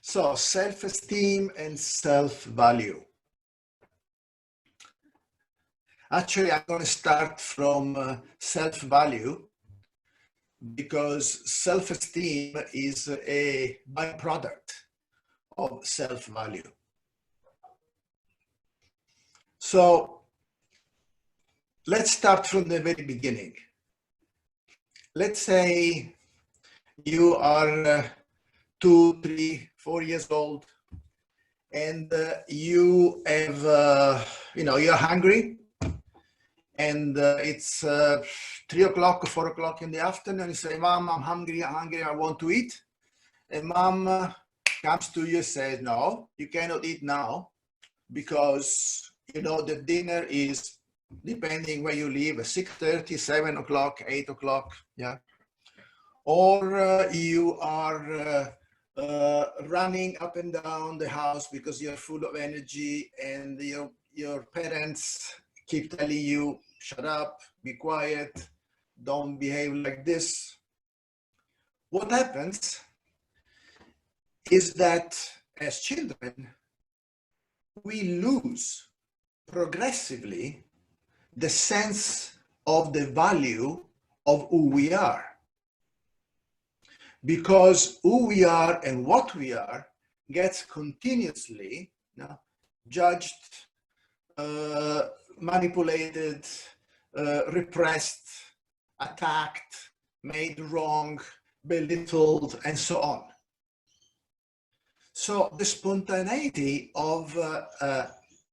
So self-esteem and self-value. Actually, I'm going to start from self-value because self-esteem is a byproduct of self-value. So let's start from the very beginning. Let's say you are 2, 3, 4 years old and you have, you're hungry and it's 3 o'clock or 4 o'clock in the afternoon. You say, Mom, I'm hungry, I want to eat. And Mom comes to you and says, no, you cannot eat now because you know the dinner is, depending where you live, 6:30, 7 o'clock, 8 o'clock, yeah. Or you are running up and down the house because you're full of energy and your parents keep telling you, shut up, be quiet, don't behave like this. What happens is that as children, we lose progressively the sense of the value of who we are. Because who we are and what we are gets continuously judged, manipulated, repressed, attacked, made wrong, belittled, and so on. So the spontaneity of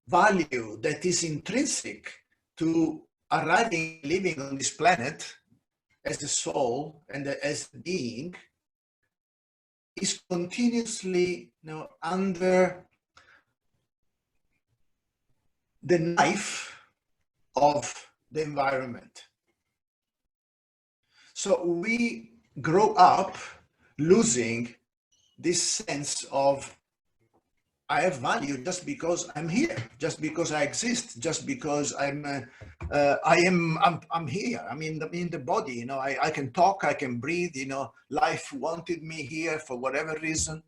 value that is intrinsic to arriving, living on this planet as a soul and as a being is continuously under the knife of the environment. So we grow up losing this sense of I have value just because I'm here, just because I exist, just because I'm here. I'm in the body. I can talk, I can breathe. Life wanted me here for whatever reason.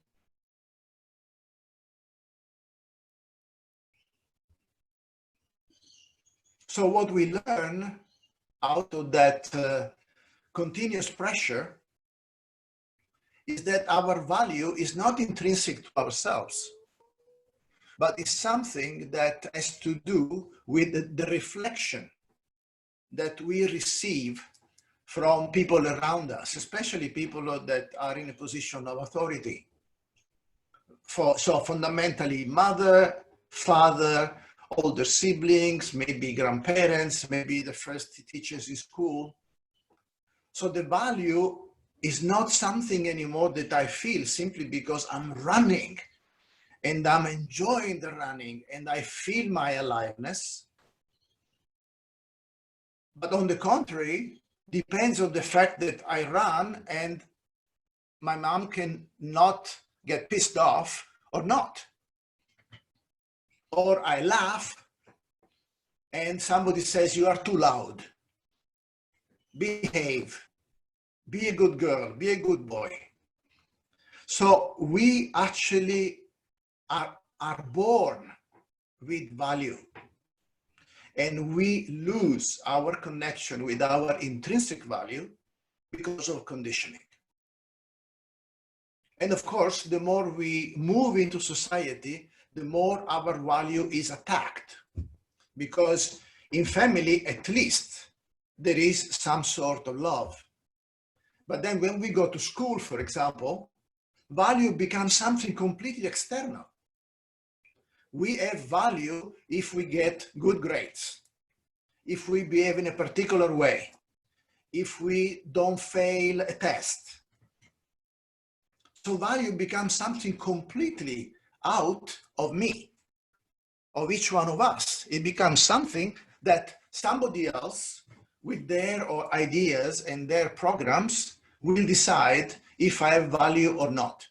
So what we learn out of that continuous pressure is that our value is not intrinsic to ourselves, but it's something that has to do with the reflection that we receive from people around us, especially people that are in a position of authority. So fundamentally, mother, father, older siblings, maybe grandparents, maybe the first teachers in school. So the value is not something anymore that I feel simply because I'm running and I'm enjoying the running and I feel my aliveness. But on the contrary, depends on the fact that I run and my mom can not get pissed off or not. Or I laugh and somebody says, you are too loud. Behave. Be a good girl. Be a good boy. So we actually are born with value. And we lose our connection with our intrinsic value because of conditioning. And of course, the more we move into society, the more our value is attacked. Because in family, at least, there is some sort of love. But then when we go to school, for example, value becomes something completely external. We have value if we get good grades, if we behave in a particular way, if we don't fail a test. So value becomes something completely out of me, of each one of us. It becomes something that somebody else with their ideas and their programs will decide if I have value or not.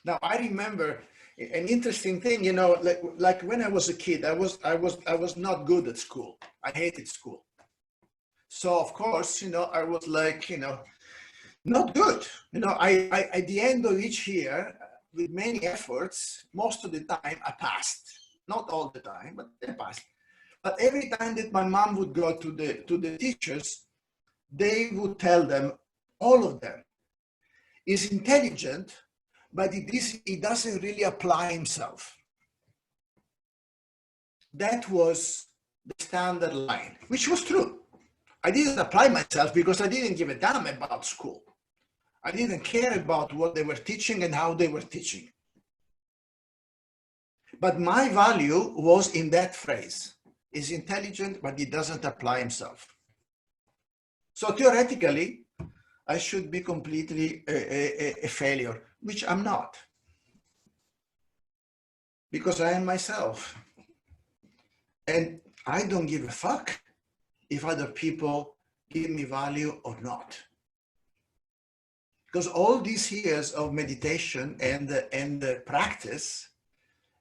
Now, I remember an interesting thing, like when I was a kid, I was not good at school. I hated school. So of course, I was like, not good. You know, I at the end of each year, with many efforts, most of the time I passed. Not all the time, but I passed. But every time that my mom would go to the teachers, they would tell them, all of them, is intelligent, but he doesn't really apply himself. That was the standard line, which was true. I didn't apply myself because I didn't give a damn about school. I didn't care about what they were teaching and how they were teaching. But my value was in that phrase. He's intelligent, but he doesn't apply himself. So theoretically, I should be completely a failure, which I'm not. Because I am myself. And I don't give a fuck if other people give me value or not. Because all these years of meditation and the practice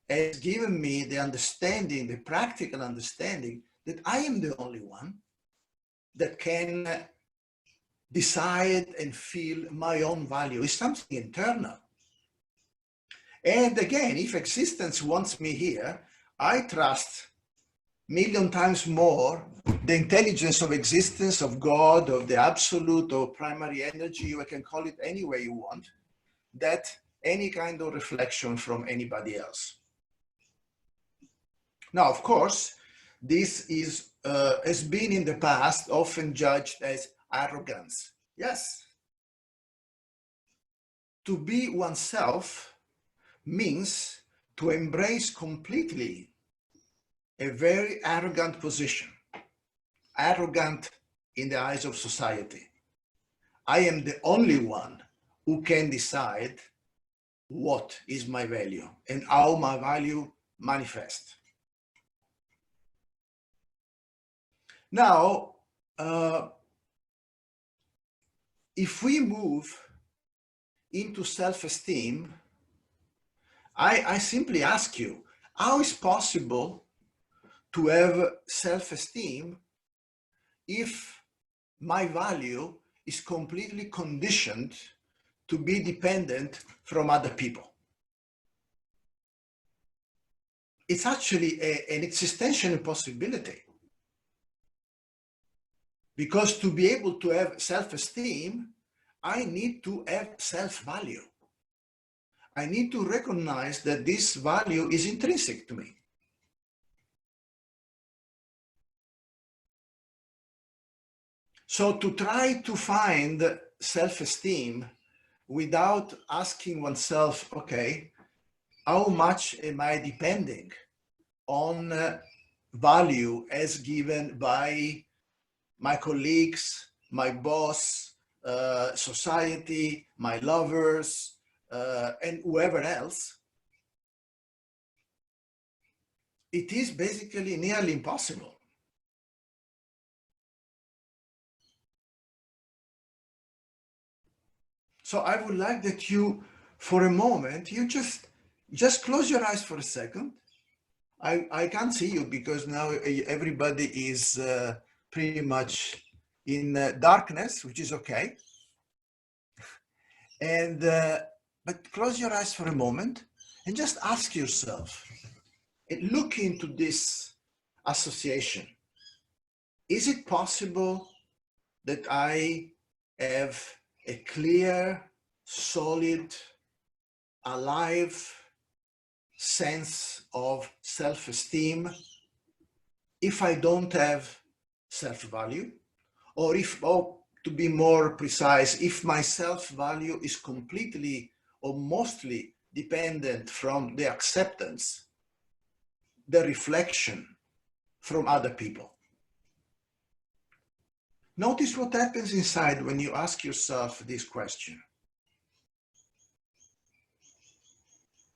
has given me the understanding, the practical understanding, that I am the only one that can decide and feel my own value. It's something internal. And again, if existence wants me here, I trust a million times more the intelligence of existence, of God, of the absolute or primary energy, you can call it any way you want, that any kind of reflection from anybody else. Now, of course, this is has been in the past often judged as arrogance. Yes. To be oneself means to embrace completely a very arrogant position, arrogant in the eyes of society. I am the only one who can decide what is my value and how my value manifests. Now, if we move into self-esteem, I simply ask you, how is possible to have self-esteem if my value is completely conditioned to be dependent from other people? It's actually an existential impossibility. Because to be able to have self-esteem, I need to have self-value. I need to recognize that this value is intrinsic to me. So to try to find self-esteem without asking oneself, okay, how much am I depending on value as given by my colleagues, my boss, society, my lovers, and whoever else, it is basically nearly impossible. So I would like that you, for a moment, you just close your eyes for a second. I can't see you because now everybody is pretty much in darkness, which is okay. And but close your eyes for a moment and just ask yourself, and look into this association. Is it possible that I have a clear, solid, alive sense of self-esteem if I don't have self-value? Or if, to be more precise, if my self-value is completely or mostly dependent from the acceptance, the reflection from other people. Notice what happens inside when you ask yourself this question.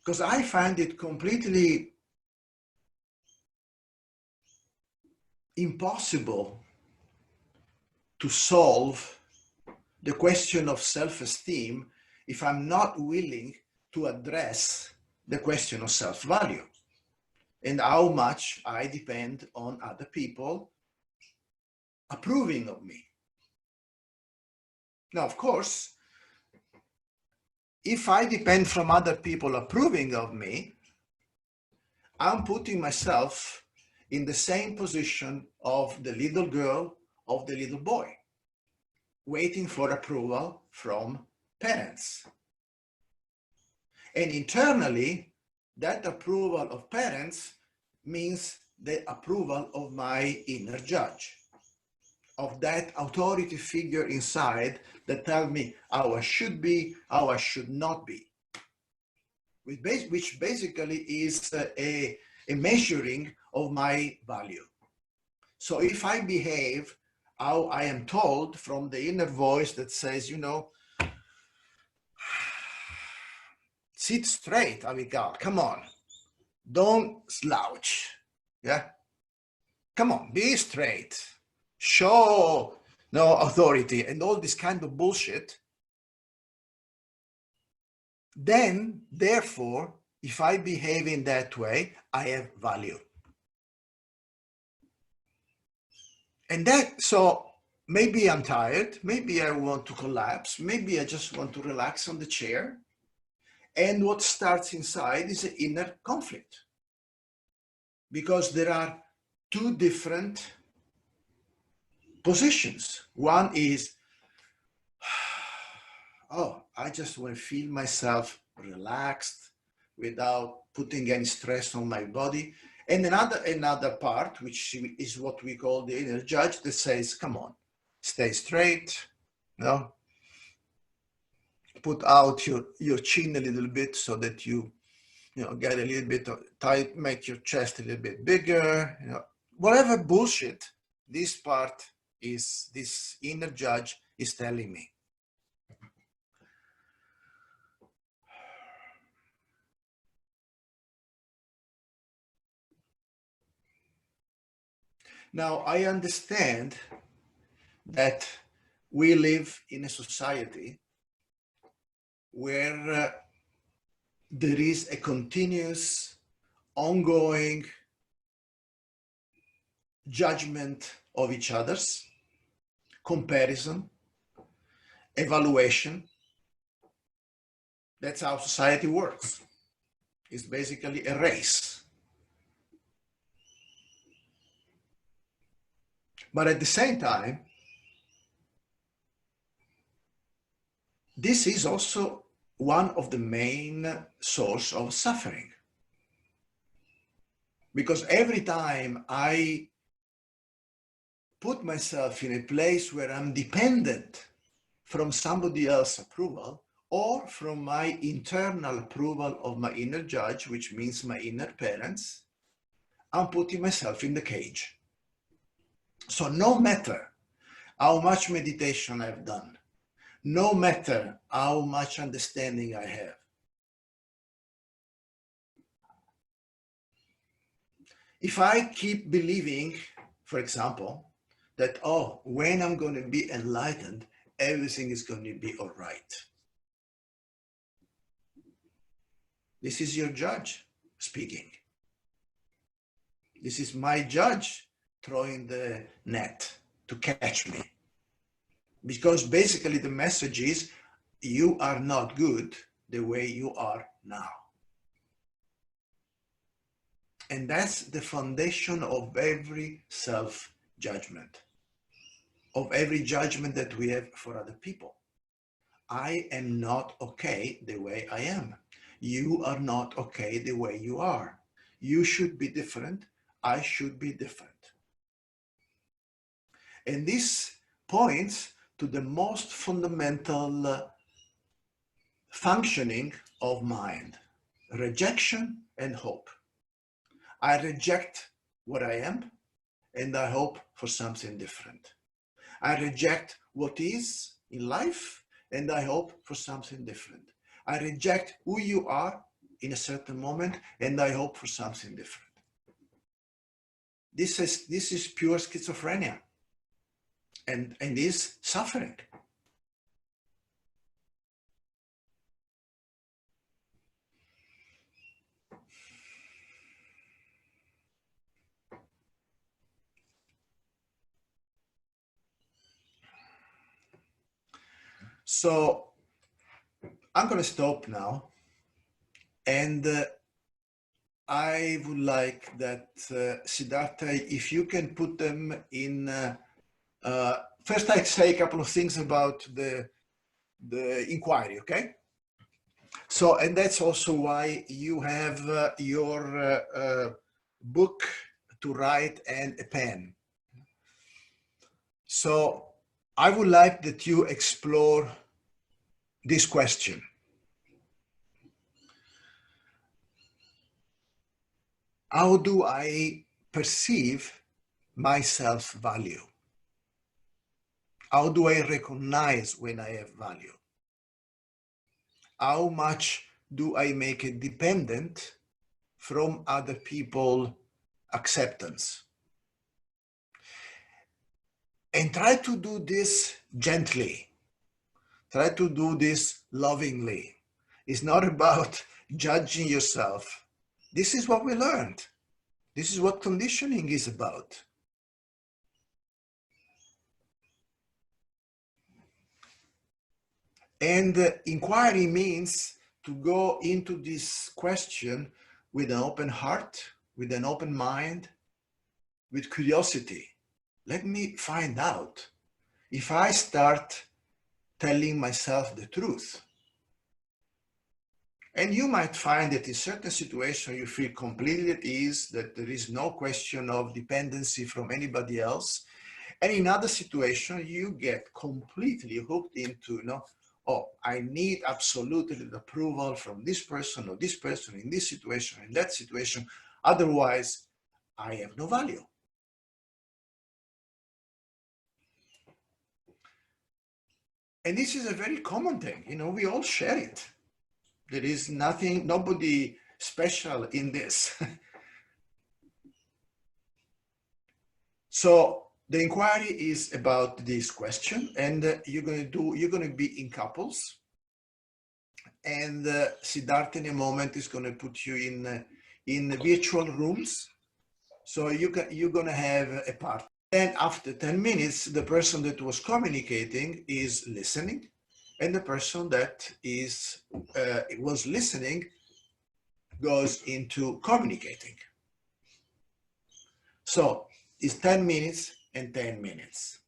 Because I find it completely impossible to solve the question of self-esteem if I'm not willing to address the question of self-value and how much I depend on other people approving of me. Now, of course, if I depend from other people approving of me, I'm putting myself in the same position of the little girl, of the little boy, waiting for approval from parents. And internally, that approval of parents means the approval of my inner judge, of that authority figure inside that tells me how I should be, how I should not be, which basically is a measuring of my value. So if I behave how I am told from the inner voice that says, you know, sit straight, Avigal, come on, don't slouch, yeah? Come on, be straight, show no authority and all this kind of bullshit, then therefore, if I behave in that way, I have value. And that, so maybe I'm tired, maybe I want to collapse, maybe I just want to relax on the chair. And what starts inside is an inner conflict, because there are two different positions. One is, oh, I just want to feel myself relaxed without putting any stress on my body. And another part, which is what we call the inner judge, that says, come on, stay straight, you know, put out your chin a little bit so that you get a little bit tight, make your chest a little bit bigger, whatever bullshit this part is, this inner judge is telling me. Now, I understand that we live in a society where there is a continuous, ongoing judgment of each other's, comparison, evaluation. That's how society works. It's basically a race. But at the same time, this is also one of the main source of suffering. Because every time I put myself in a place where I'm dependent from somebody else's approval or from my internal approval of my inner judge, which means my inner parents, I'm putting myself in the cage. So no matter how much meditation I've done, no matter how much understanding I have, if I keep believing, for example, that, oh, when I'm going to be enlightened, everything is going to be all right. This is your judge speaking. This is my judge throwing the net to catch me. Because basically the message is, you are not good the way you are now. And that's the foundation of every self-judgment, of every judgment that we have for other people. I am not okay the way I am. You are not okay the way you are. You should be different. I should be different. And this points to the most fundamental functioning of mind: rejection and hope. I reject what I am and I hope for something different. I reject what is in life and I hope for something different. I reject who you are in a certain moment and I hope for something different. This is pure schizophrenia and is suffering. So I'm going to stop now, and I would like that Siddhartha, if you can put them in. First, I'd say a couple of things about the inquiry, okay? So, and that's also why you have your book to write and a pen. So I would like that you explore this question. How do I perceive my self-value? How do I recognize when I have value? How much do I make it dependent from other people's acceptance? And try to do this gently. Try to do this lovingly. It's not about judging yourself. This is what we learned. This is what conditioning is about. And inquiry means to go into this question with an open heart, with an open mind, with curiosity. Let me find out. If I start telling myself the truth, and you might find that in certain situations you feel completely at ease, that there is no question of dependency from anybody else. And in other situations, you get completely hooked into, oh, I need absolutely the approval from this person or this person in this situation, in that situation. Otherwise, I have no value. And this is a very common thing. We all share it. There is nobody special in this. So the inquiry is about this question, and you're going to be in couples, and Siddhartha in a moment is going to put you in virtual rooms. So you're going to have a partner. Then after 10 minutes, the person that was communicating is listening, and the person that was listening goes into communicating. So it's 10 minutes and 10 minutes.